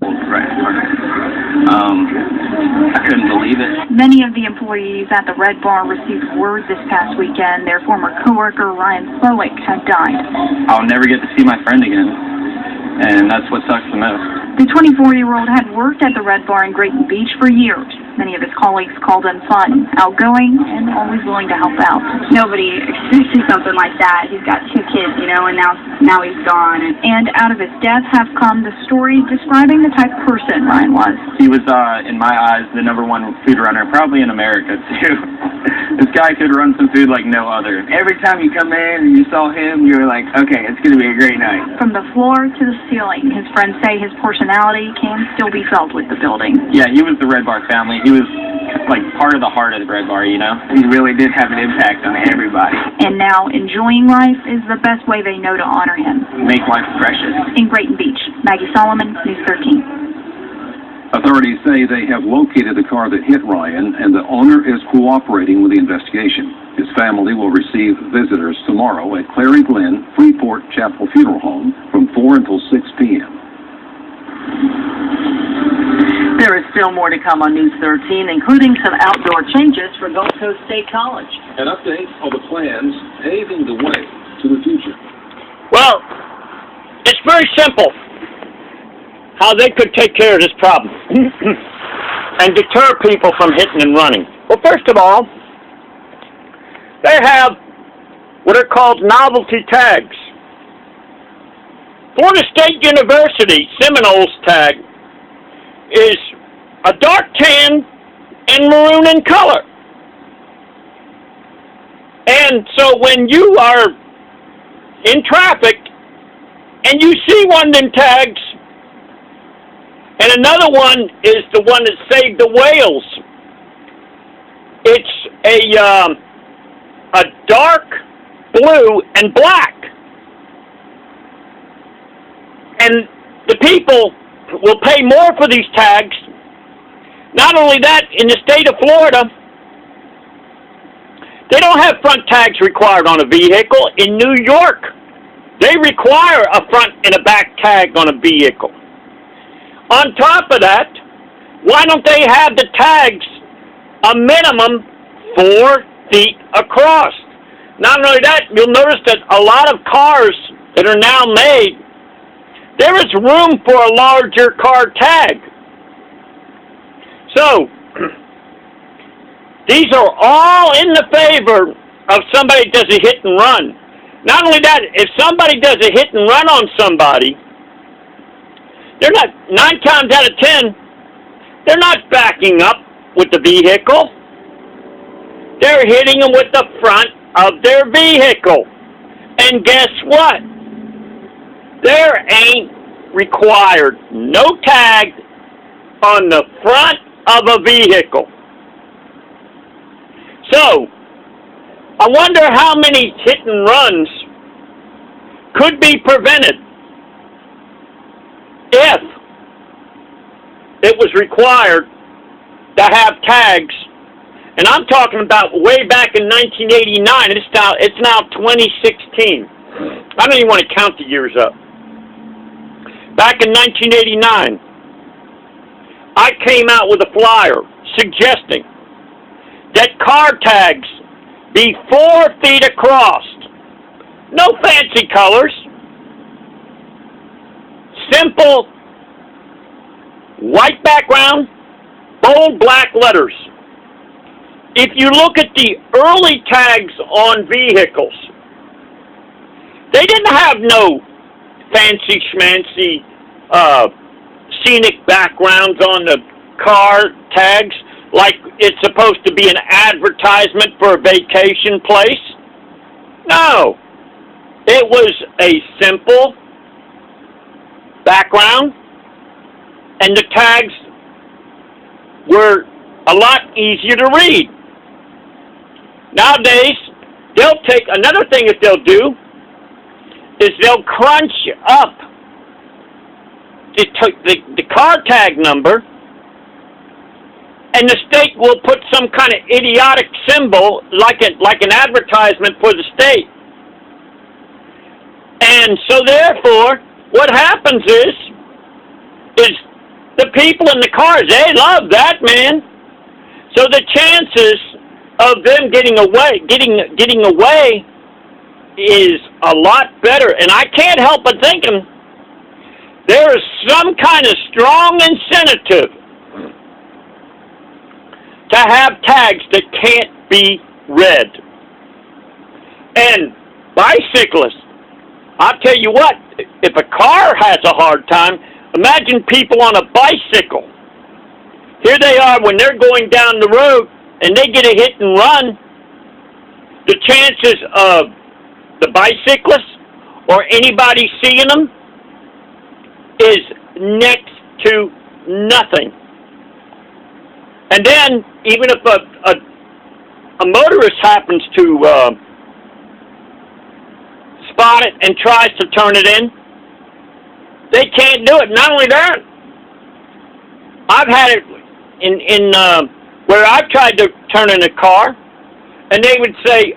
Right. I couldn't believe it. Many of the employees at the Red Bar received word this past weekend their former coworker Ryan Slowick had died. I'll never get to see my friend again, and that's what sucks the most. The 24-year-old had worked at the Red Bar in Grayton Beach for years. Many of his colleagues called him fun, outgoing, and always willing to help out. Nobody expected something like that. He's got 2 kids, and now he's gone. And out of his death have come the stories describing the type of person Ryan was. He was, in my eyes, the #1 food runner, probably in America, too. This guy could run some food like no other. Every time you come in and you saw him, you were like, okay, it's going to be a great night. From the floor to the ceiling, his friends say his personality can still be felt with the building. Yeah, he was the Red Bar family. He was, like, part of the heart of the Red Bar, you know? He really did have an impact on everybody. And now, enjoying life is the best way they know to honor him. Make life precious. In Grayton Beach, Maggie Solomon, News 13. Authorities say they have located the car that hit Ryan, and the owner is cooperating with the investigation. His family will receive visitors tomorrow at Clary Glen Freeport Chapel Funeral Home from 4 until 6 p.m. There is still more to come on News 13, including some outdoor changes for Gulf Coast State College. An update on the plans paving the way to the future. Well, it's very simple how they could take care of this problem and deter people from hitting and running. Well, first of all, they have what are called novelty tags. Florida State University Seminoles tag is a dark tan and maroon in color. And so when you are in traffic and you see one of them tags, and another one is the one that saved the whales. It's a dark blue and black. And the people will pay more for these tags. Not only that, in the state of Florida, they don't have front tags required on a vehicle. In New York, they require a front and a back tag on a vehicle. On top of that, why don't they have the tags a minimum 4 feet across? Not only that, you'll notice that a lot of cars that are now made, there is room for a larger car tag. So, these are all in the favor of somebody does a hit and run. Not only that, if somebody does a hit and run on somebody, they're not, 9 times out of 10, they're not backing up with the vehicle. They're hitting them with the front of their vehicle. And guess what? There ain't required no tag on the front of a vehicle. So, I wonder how many hit and runs could be prevented if it was required to have tags. And I'm talking about way back in 1989. It's now 2016. I don't even want to count the years up. Back in 1989, I came out with a flyer suggesting that car tags be 4 feet across. No fancy colors. Simple white background, bold black letters. If you look at the early tags on vehicles, they didn't have no fancy schmancy scenic backgrounds on the car tags like it's supposed to be an advertisement for a vacation place. No. It was a simple background, and the tags were a lot easier to read. Nowadays, they'll take, another thing that they'll do is they'll crunch up the car tag number, and the state will put some kind of idiotic symbol like an advertisement for the state. And so therefore, what happens is The people in the cars, they love that, man. So the chances of them getting away is a lot better. And I can't help but thinking there is some kind of strong incentive to have tags that can't be read. And bicyclists, I'll tell you what, if a car has a hard time, imagine people on a bicycle. Here they are when they're going down the road and they get a hit and run. The chances of the bicyclist or anybody seeing them is next to nothing. And then, even if a motorist happens to spot it and tries to turn it in, they can't do it. Not only that, I've had it in where I've tried to turn in a car, and they would say,